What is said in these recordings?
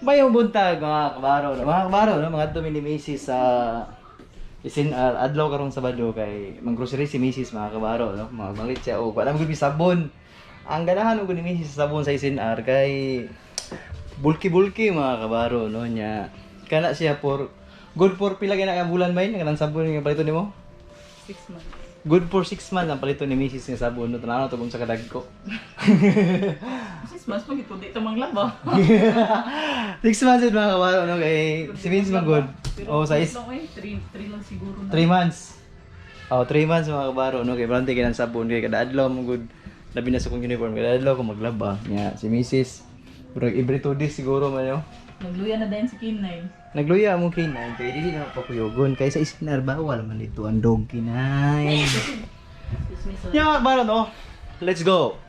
May buntag mga kabaro, no? Mga kabaro, no? Mga dumi ni Macy's sa isin adlaw karon Sabado kay mang-grocery si Mrs. mga kabaro, no? Mga banglit siya og wala gyud sabon. Ang ganahan ug ni Mrs. sa sabon sa isin kay bulky-bulky mga kabaro, no? Nya kana siya for good for pila gyud na bulan may kanang sabon nga palito nimo? 6 months. Good for 6 months ang palito ni Mrs. nga sabon, no? Tanaw to kung sa kadagko. 6 months pag ito, di ito manglaba. 6 months yun mga kabaro, no? Kay si Vince magod. Oh, sa 3 lang siguro na. 3 months. Oh, 3 months mga kabaro, no? Kay brante kinang sabon kay kada adlaw mo good. Labi na sa kong uniform kada adlaw ko maglaba. Nya si Mrs. Pero every 2 days siguro man yo. Nagluya na din si Kinay. Nagluya mo kinay kay dili na pakuyogon kay sa isinar bawal man dito ang dog kinay. Excuse me, sorry. Nya mga kabaro, no? Let's go.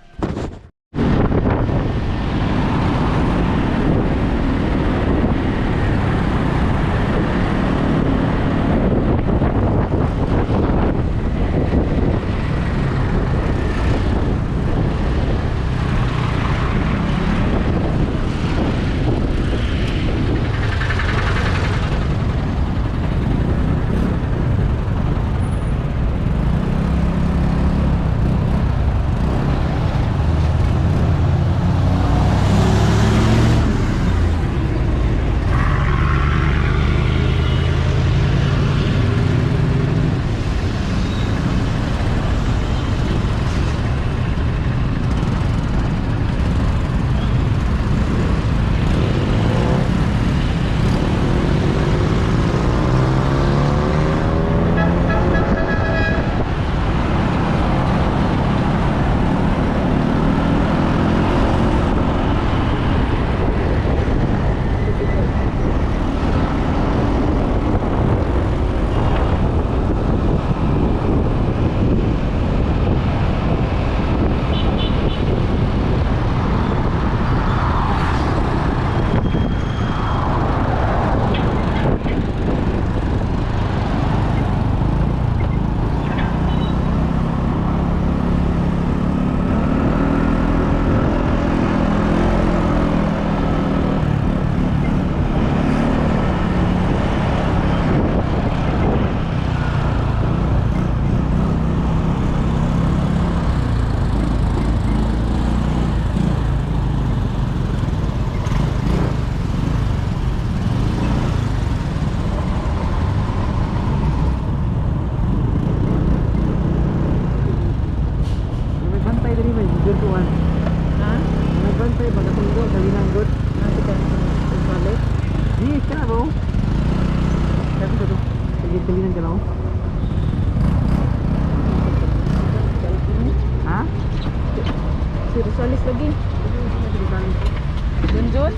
Ha? Nagbantay ba katong do galinang god? Nasi ka sa balik. Di ka ba? Kasi to. Sige galinang ka lang. Ha? Si Rosales lagi. Junjun?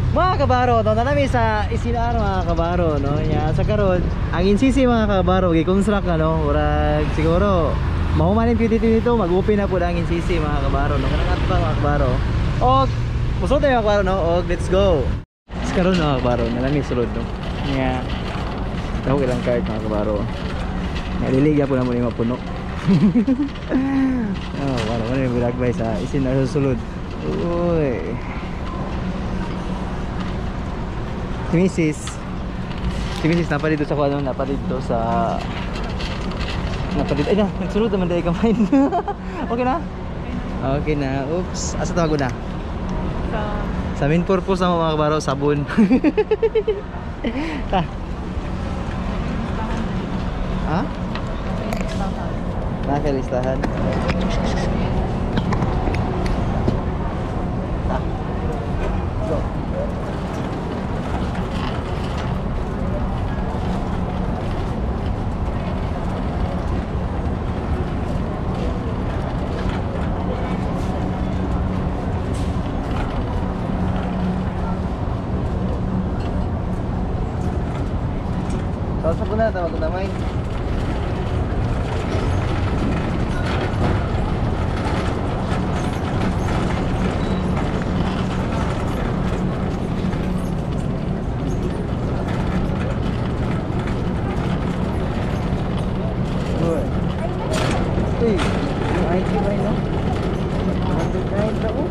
Mga kabaro, no, nanami sa isinar mga kabaro, no. Nya sa karon, ang insisi mga kabaro gi-construct ano, murag siguro mahumanin piti dito, mag-open na pud ang insisi mga kabaro, no. Kanang atpa mga kabaro. Og musulod tayo mga kabaro, no. Og let's go. Sa karon mga kabaro, nanami sulod no. Nya daw ilang card mga kabaro. Naliligya po na mo ni mapuno. Oh, wala man yung bulag sa isinar susulod. Uy. Si Mrs. napa dito sa kuano, napa dito ay na, nagsulod naman dahil kamay. Okay na? Okay na, oops, asa tawago na? Sa main purpose na mga kabaro, sabon. Ta. Ha? Nakalistahan. Ta. Go. Tapos ako na, tawag ko na may. Uy, yung IT ba yun, no? 109 na, oh.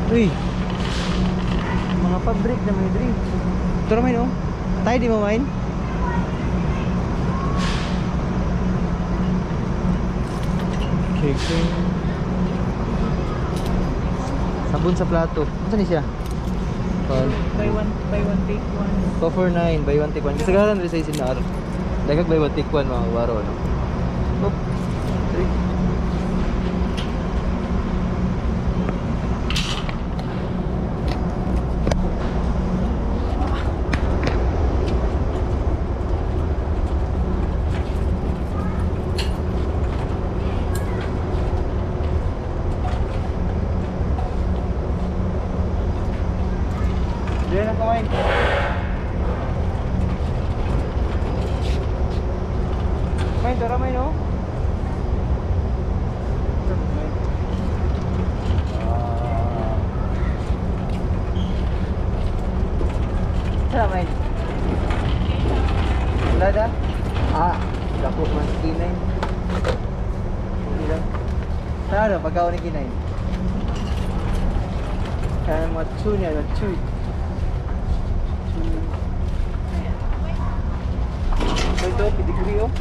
Uy, mga pabrik na may drink. Ito naman oh. Tayo di mo main? Okay. Sabon sa plato. Ano ni siya? Buy one take one. 249, buy one take one. Kasi galan rin sa isin na araw. Dagag buy one take one mga baro, no? Oop. Drink. Diyan ang kumain. Main, tara main oh. Tara main. Wala da? Dako man kinay. Hindi lang. Tara, pagkaon ni kinay. Kaya matsu niya, matsu. Ito, pedigree oh.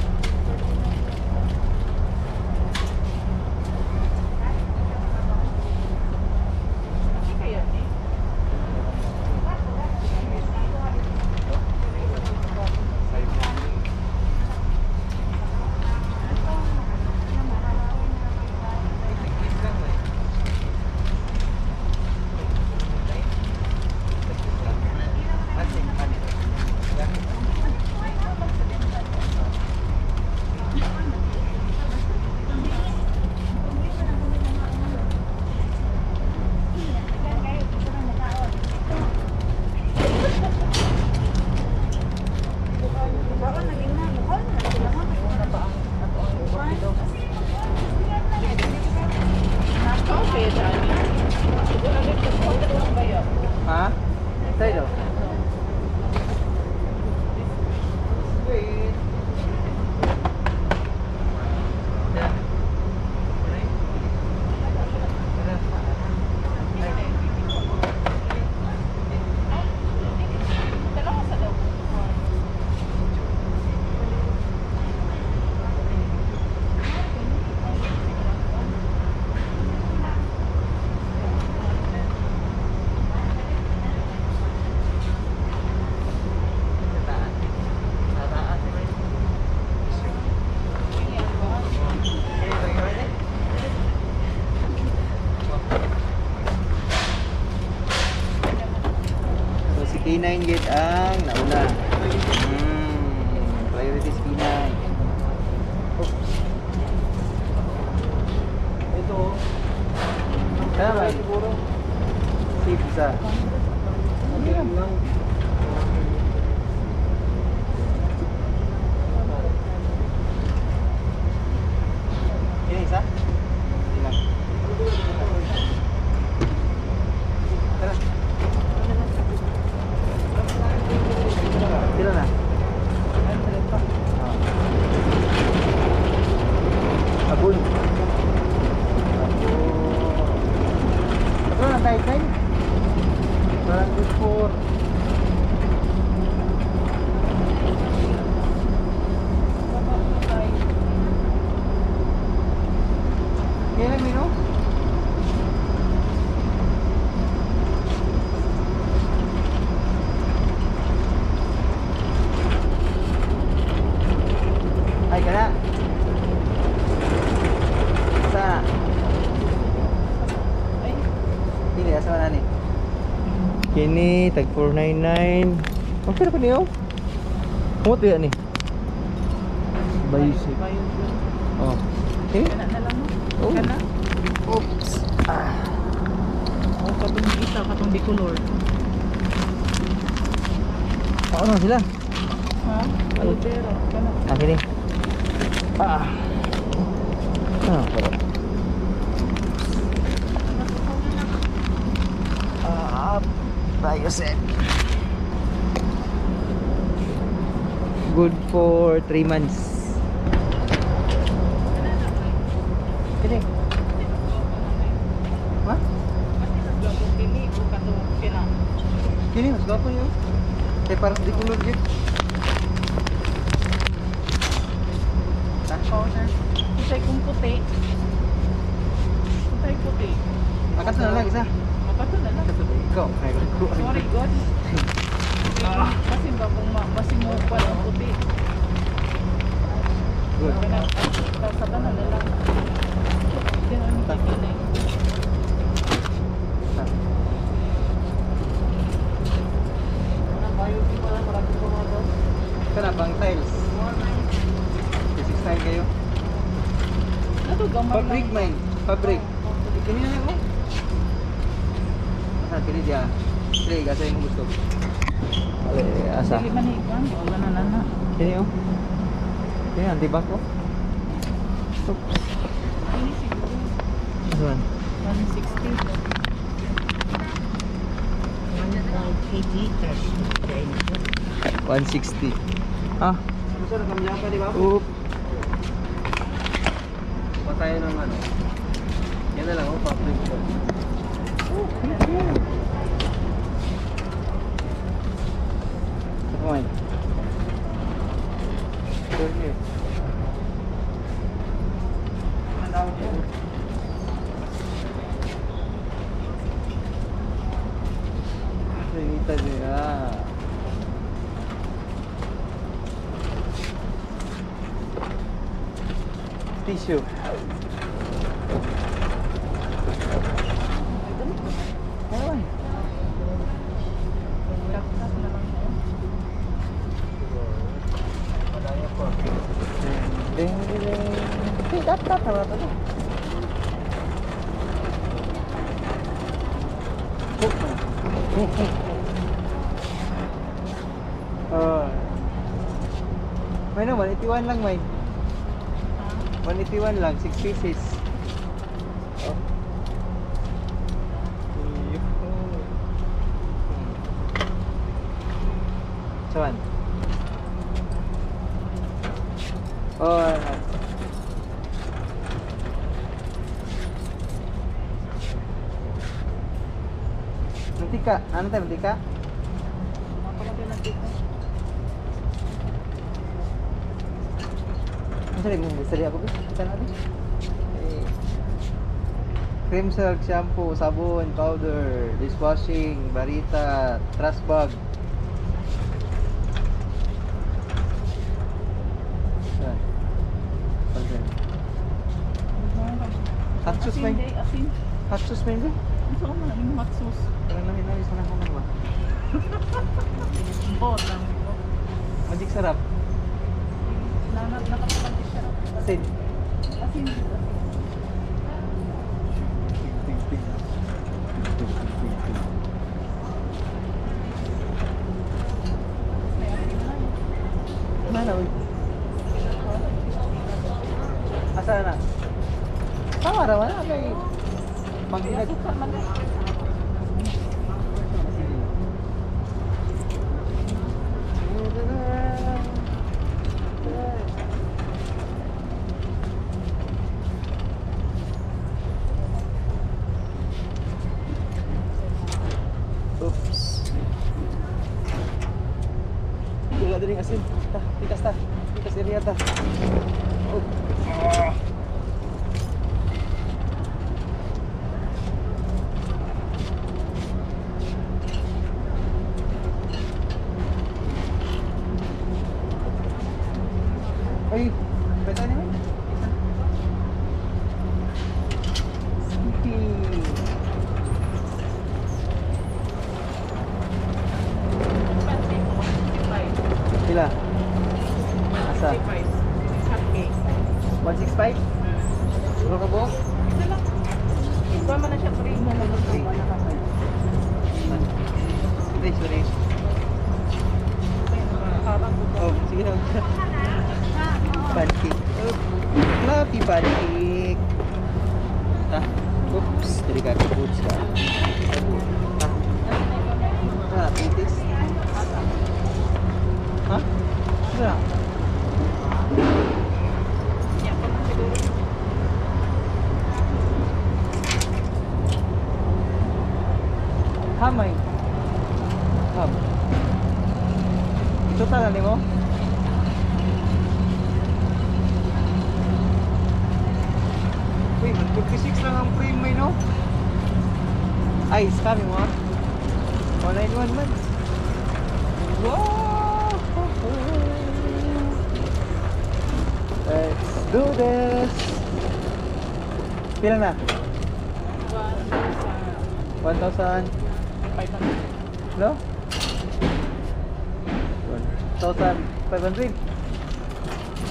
Ha? Tayo. Wait. K9 gate ang nauna. Priority is K9. Oops. Ito. Kaya ba? Siguro. Safe isa. Okay lang. motor. Kailan mino? Ay, kana. Sa. Ay, Hindi, asa man ni? Kini tag 499. Okay ra pa niyo? Kumot ya ni. Bayusi. bayo yun. Oh. Eh? Kana na lang mo. Oh. Kana. Oops. O, katong isa, katong di color. Ako na sila. Ha? Alubero. Kana. Akin ni. Ah. Pero. Tayo set. Good for 3 months. Kini. Ha? Kini, o katong kina. Kini mas gapo niyo. Kay para di kulog gid. Powder. Kusay kong puti. Kusay puti. Akat na lang isa. Mapato na lang. Ikaw, ay ko. Sorry, God. Kasi ba kung basi mo pa ng puti. Good. Kana, sasaban na lang. Yan ang tikinay. Kana bang tiles. Kasi style kayo. Ano gamay Fabric man, fabric. Kini na mo. Asa kini dia. Sige, gasa mo gusto. Ale, asa. Sige man ikaw. Wala na na. Kini oh. Kini ang tibak ko. Oops. Ini siguro. Asan? 160. 160. Ah. Sir, kamya pa di ba? Oop. Patay ng ano. Yan na lang, oh, fabric ko. Come on. Good here. Ang tawag ko. Sinita niya. Tissue. Ayun. Kakak na lang mo. Madaya po. Ding ding. Tidak tak tahu apa tu. May no, 181 lang may. 181 lang, 6 pieces. Oh. Saan? Oh. Mantika, ano tayo mantika? Mapalagay lang dito. Masali mo, masali ako ba? Saan natin? Cream silk, shampoo, sabon, powder, dishwashing, barita, trash bag. Saan? Saan? Hot sauce ba? Asin, day, asin. Hot sauce ba yun? Ang saan mo lang yung hot sauce. Parang nahin-nahin sa lang ba? Bot lang. Magic sarap. Nakapagpapit siya. Asin. Asin. May asin na yun. Mana uy? Asa na? Tama raman na kay panghinag. Sukar man eh. ring asin. Ta, tikas ta. Tikas area ta. Oh. Ah. Ay, beta niya. Skippy. Sila. Asa? 165? Puro ka po? Iba man na siya free na lang. Sorry, sorry. Parang Oh, sige na. Pancake. Oh, fluffy pancake. Ah, oops. Delikado foods ka. Ah, titis. Ha? Wala. Hamay. Ham. Ito talaga mo? Uy, 56 lang ang frame mo, no? Ay, scam mo, ha? 191 man. Wow! Let's do this! Pila na? 1,000. No? 1,500.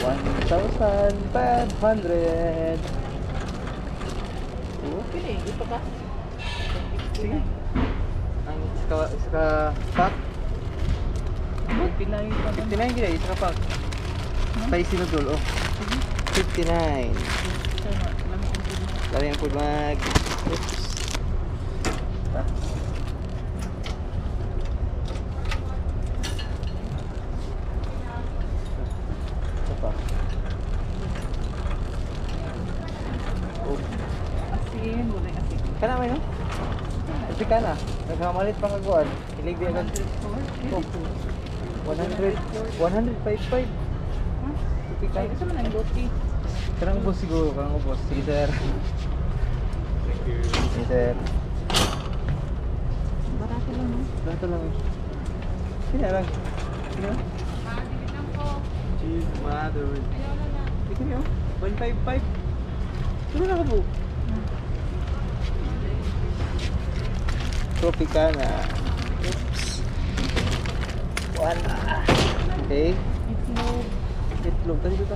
1,500. Pili, ito ka. Sige. Ang isa pack. Pinay pa ba? 59 gila, isa pack. Spicy noodle, oh. 59. Lari ang food mag. Oops. Ah. Isa pa. Oh. Asin, wala yung asin. Kana may no? Kasi kana. Nagkamalit pa kaguan. Hilig di agad. Oh. 100. 155. Ay, ito man ang roti. Kanang ubos siguro, kanang ubos. Sige sir. Sige sir. Barato lang, no? Barato lang eh. Sino lang? Sino? Cheese mother. Ito nyo? 155. Sino na ka po? Tropicana. Oops. Wala. Okay. Itlog. Itlog. Tadi dito.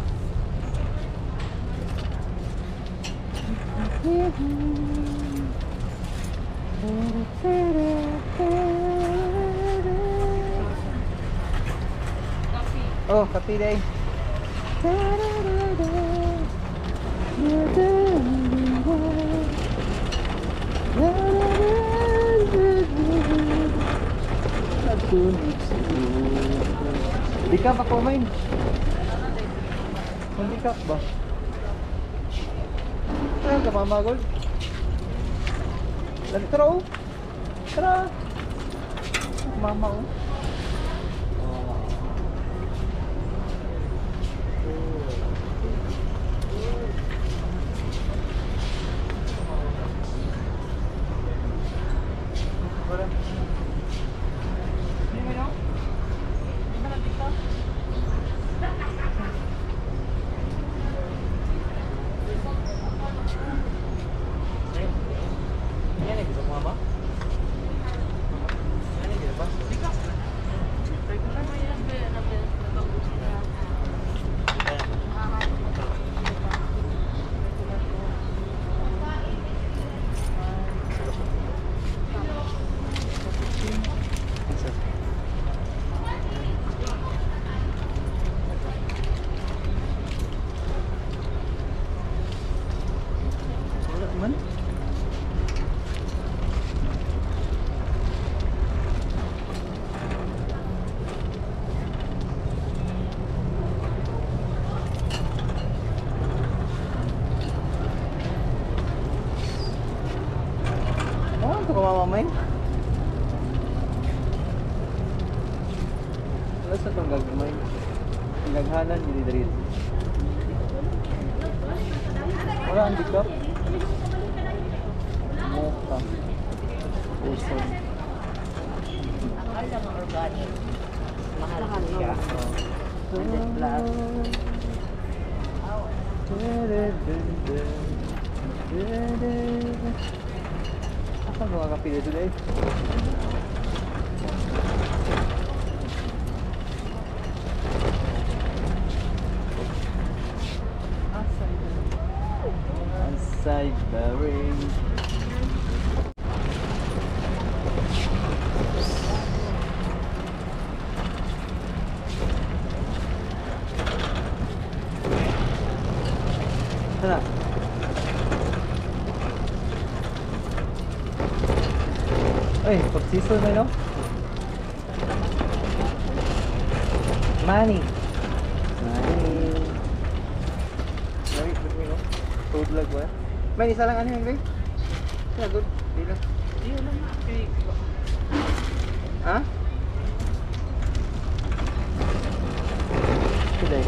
Oh, kape day. Di ka pa kumain. Hindi ka ba? Saan ka mamagol? Tara oh. Tara. Mama oh. Nasa itong gagmay. Pinaghanan, hindi dito. Wala ang dikap. Mocha. Uson. Akala nga organic. Mahal siya. 100 plus. Asa mga kapili today? Acai berry. Tara. Ay, pag-season na no? Money. Wait, no? Food lag ba? May isa lang ano yun, babe? Yeah, good. Di lang. Yun lang nga. Okay. Ha? Today.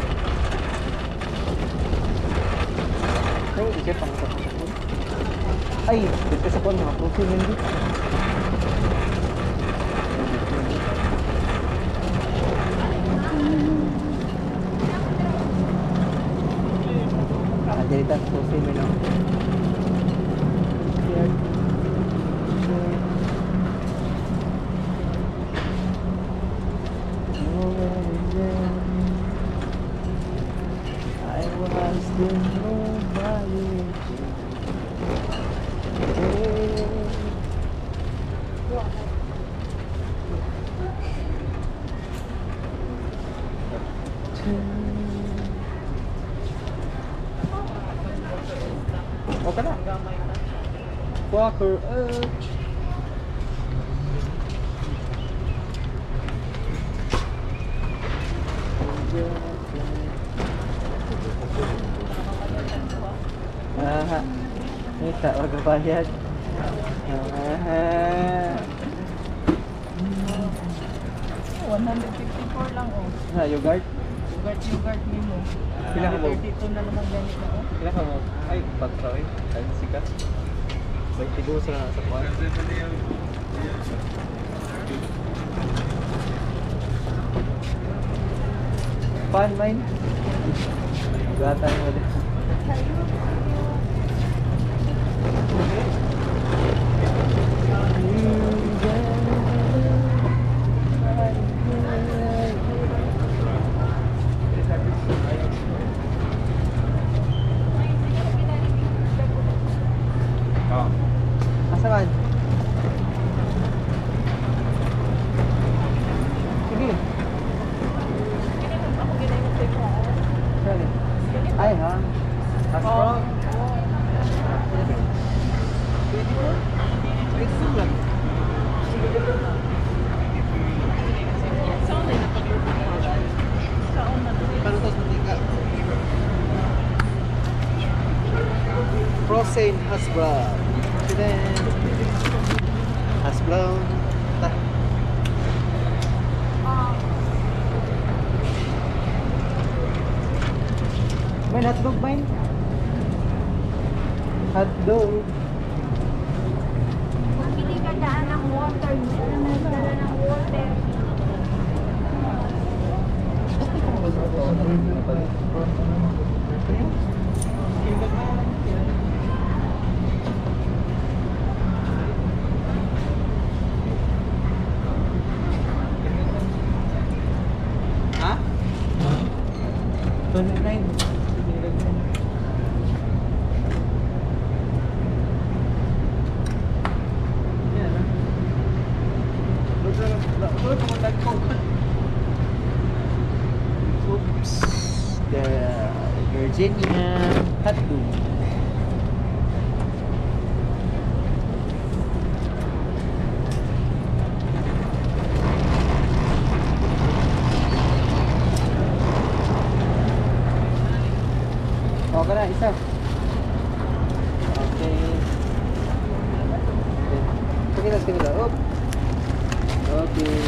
Ay, di siya pang sapon. Ay, dito sa pon, mga puso yun dito. Dito sa puso yun, no? I was the nobody. Okay na. Walker Edge. Aha. Kita warga bayad. Aha. 154 lang oh. Na yogurt. Yogurt nimo. Pila ka mo? 32 na naman ganito oh. Kailan ka mo? Ay, pagkaw eh. Ay, sikat. May tigusa na sa kwan. Pan, mine. Gata mo din. Asa man? Sige. Sige. Ay ha. Asprong. Ito lang. Paano ito sa tingkat? Frozen hash brown. Hash brown. May hotdog ba yun? Hotdog. Hindi ka daan ng water. Hindi ka na daan ng water. Ha? 29. Oops. The Virginia hot dog. Okay na, isa. Okay. Sige na. Oh. Okay.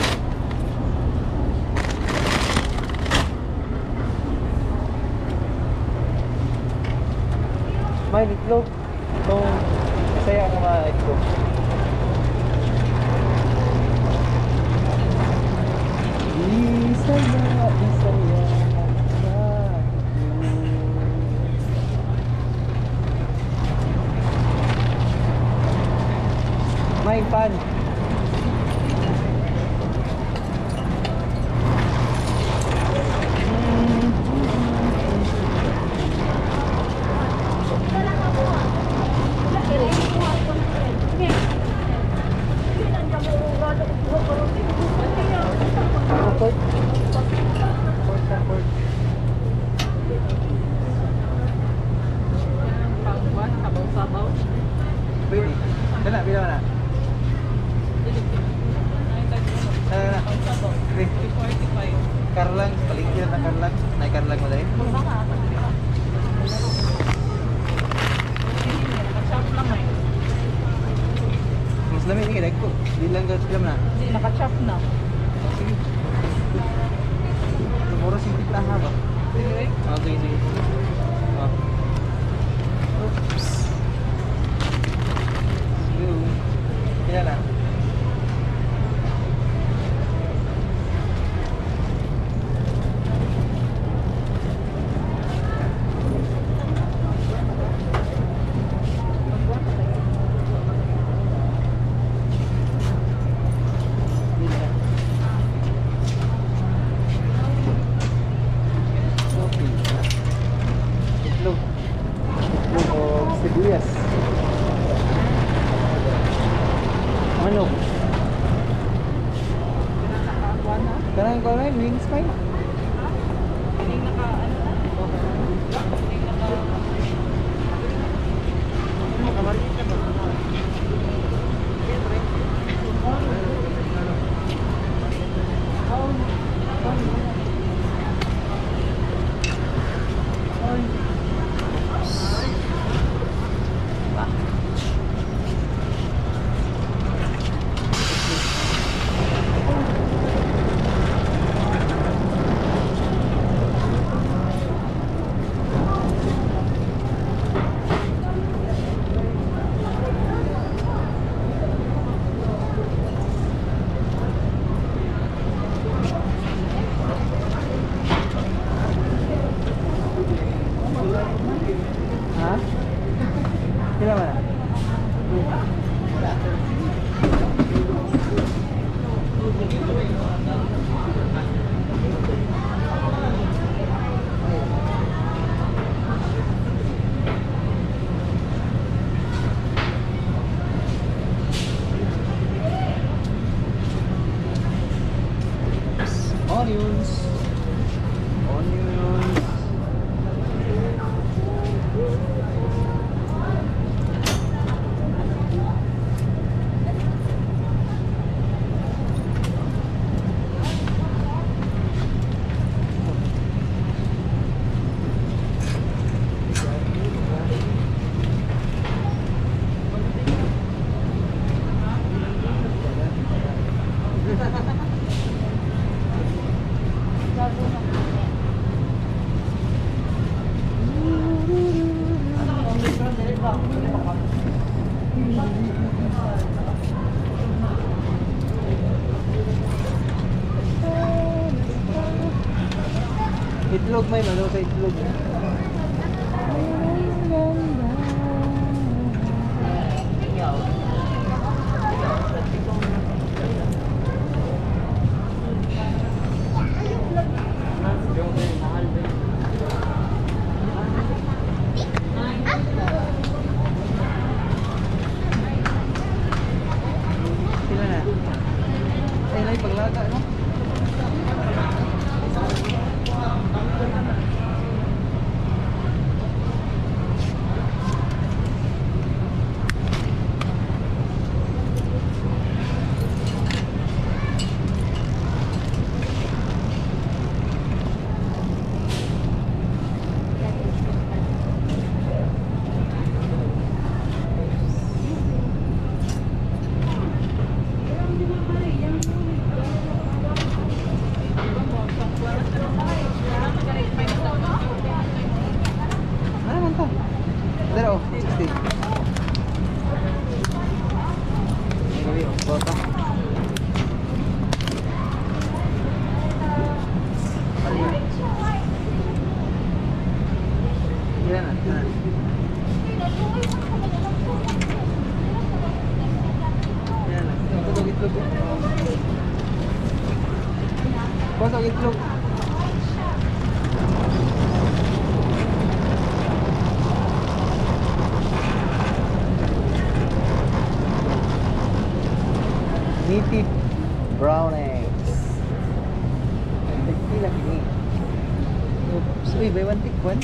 man itlog. So, masaya ka mga itlog. Isa na, isa yan sa itlog. May pan. Pangwan, sabaw-sabaw. Pwede. Kana, bila na. Na. Sabaw. 45. Karlang, paligid na karlang. Nay karlang mo dahil. Naka-chop lang eh. Mas lamig ni ko. Di lang gas film na. Hindi, naka-chop na. Sige. Mura sing kita ha ba? Sige. Ah, sige, sige. Ah. Oops. Sige. Kaya na. Itlog. Itlog o sibuyas. Manok. Naka-kuha na. Karang ko rin, wings pa yun. Hindi naka-ano na. Hindi naka... Ha? Kila mana? Onions. Onions. Itlog may malo sa itlog. Sila na. Ay, lay paglaga, no? 1 Pasok itlog. Native brown eggs. Tequila kini. Oops, uy, buy one take one.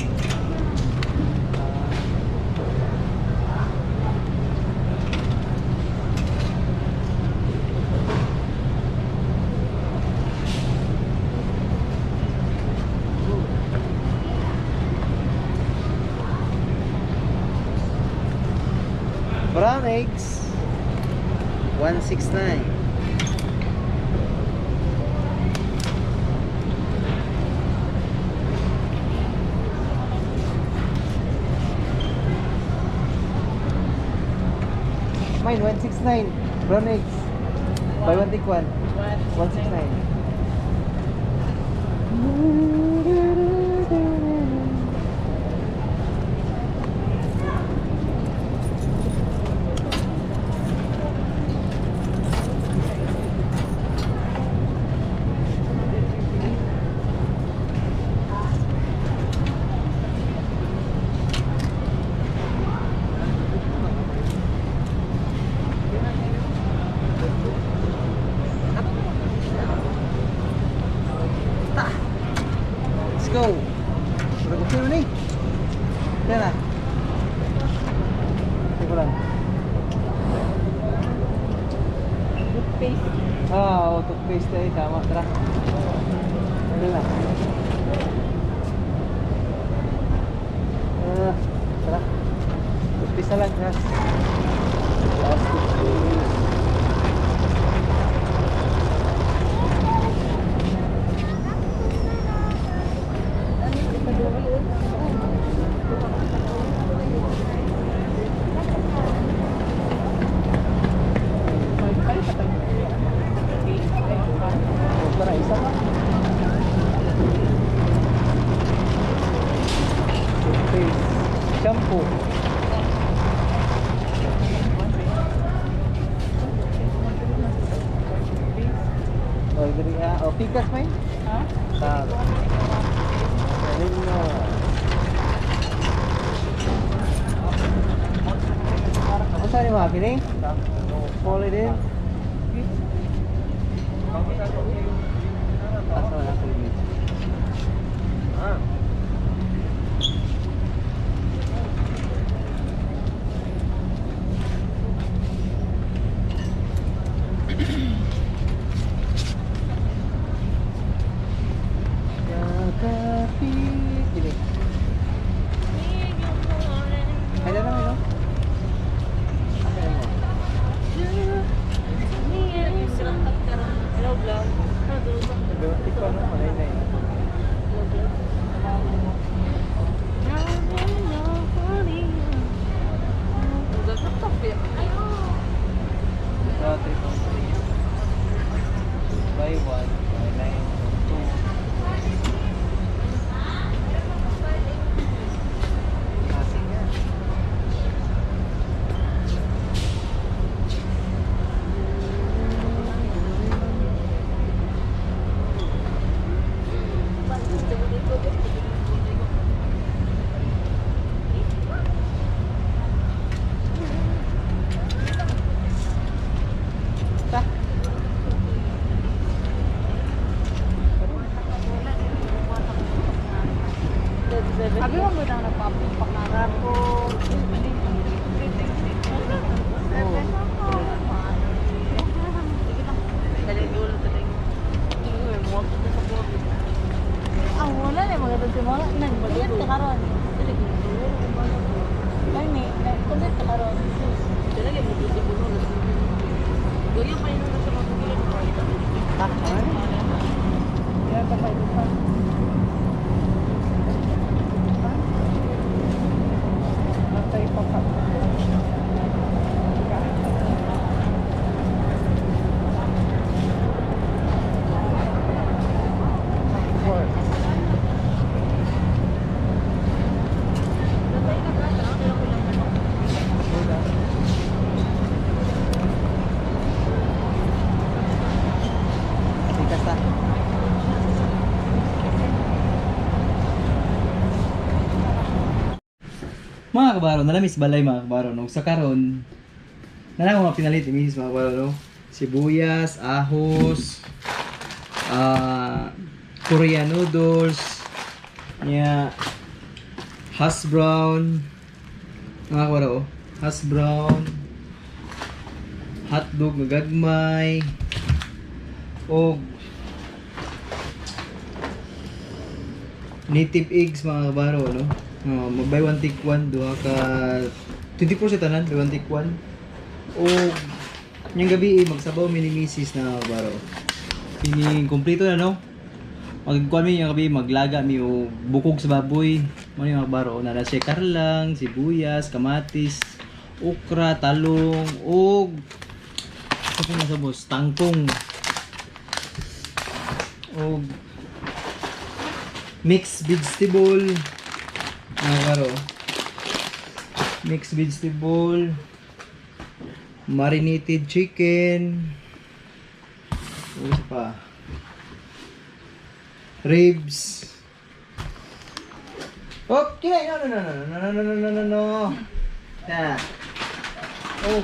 Brown eggs 169. Mine 169. Brown eggs. Buy one take one. 169. Let's go. Sudah kecil nih. Yan na. Ito ko lang. Toothpaste. Ah, toothpaste eh. Tama. Tara. Ano na. Tara. Toothpaste na lang. Last toothpaste. Para isa pa. Toothpaste. Shampoo. Oh, dari oh, pikas main? Ha? Taro. Ayun na. Ano saan yung mga kining? Poli din. Asa na ako yun? Kakapit. Gini. Ay, na lang yun. Ay, mo. Ikaw na, malay na yun. So, 3.3. Buy one, buy 9.2. Ah, sige. Ta. Sabi mo ba na nagpapangarap ko? Ang wala na mga dito mga nagbayad ka karon. Ay ni, kulit ka karon. Talaga mo dito puno na. Goyo pa ino na sa mga gilid mo. Ta. Ano? Kaya pa pa ito pa. Matay pa pa. Pikas ta. Mga kabaro, nalamis balay mga kabaro, no? Sa karon, nalang mga pinalit, imisis mga kabaro, no? Sibuyas, ahos, Korean noodles, hash brown, mga kabaro, hash brown, hotdog na gagmay, o native eggs mga kabaro, no? Mag-buy one take one, duha ka 24 sa tanan, buy one take one. O yung gabi magsabaw mini misis na kabaro. Kini kompleto na, no? Magkuan mi yung gabi maglaga mi o bukog sa baboy. Mo yung kabaro na siya karlang, sibuyas, kamatis, okra, talong, og sa pong nasabos, tangkong. Og mixed vegetable. Mga mixed vegetable, marinated chicken, pa, ribs. Oh, kinay, no. Yeah. Oh.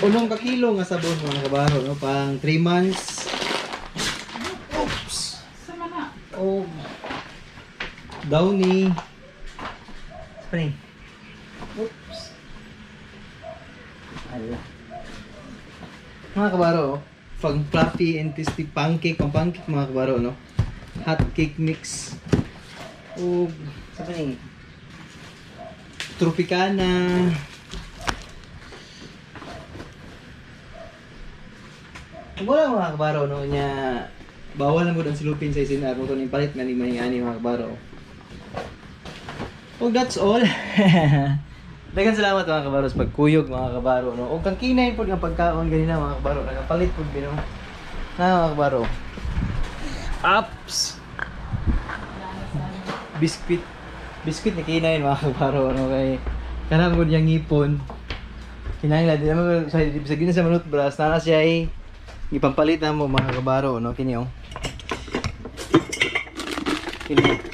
Unong ka kilo nga sabon mga kabaro, no? Pang 3 months. Oops. Oh. Downy. Spring. Oops. Ala. Mga kabaro, pang fluffy and tasty pancake, pang pancake mga kabaro, no? Hot cake mix. O, spring. Tropicana. Wala mga kabaro, no? Nya, bawal na mo doon silupin sa isinar mo ito ng palit na ni Mayani mga kabaro. Oh, that's all. Daghang salamat mga kabaro sa pagkuyog mga kabaro, no? Og kang kinay pod nga pagkaon ganina mga kabaro, nagapalit pod bino. Na mga kabaro. Ups. Biscuit ni kinay mga kabaro, no? Kay kanang gud yang ngipon. Kinahanglan di mo sa gina sa manut bras na siya ay ipampalit na mo mga kabaro, no? Kini oh. Kini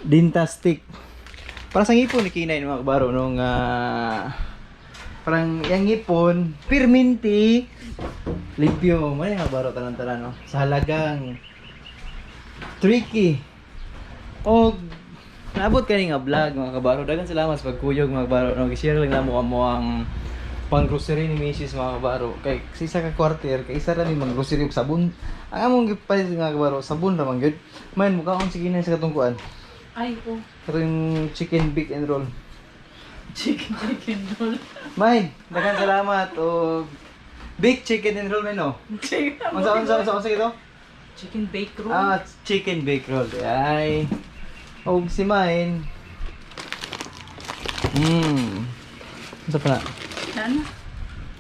Dintastic. Para sa ngipon ni kinay mga kabaro nung parang yang ngipon perminti limpyo may mga kabaro tanan-tanan, no? Sa halagang tricky. Og naabot kani nga vlog mga kabaro. Daghang salamat sa pagkuyog mga kabaro, no? I-share lang namo ang pang grocery ni Mrs. mga kabaro. Kay sa isa ka quarter kay isa ra ni mga grocery ug sabon. Ang among gipalit mga kabaro, sabon ra man gyud. Man mukaon sige na sa katungkuan. Ay, oh. Pero yung chicken bake and roll. Chicken roll. Mine, daghang salamat o bake chicken and roll men no. Unsa ito? Chicken bake roll. Chicken bake roll. Ay. Og si Mine. Unsa pa na? Ano?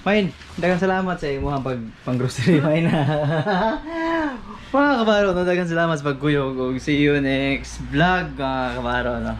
Mine, daghang salamat sa imong pang grocery Mine. Mga kabaro, daghang salamat sa pagkuyog og see you next vlog mga kabaro, no.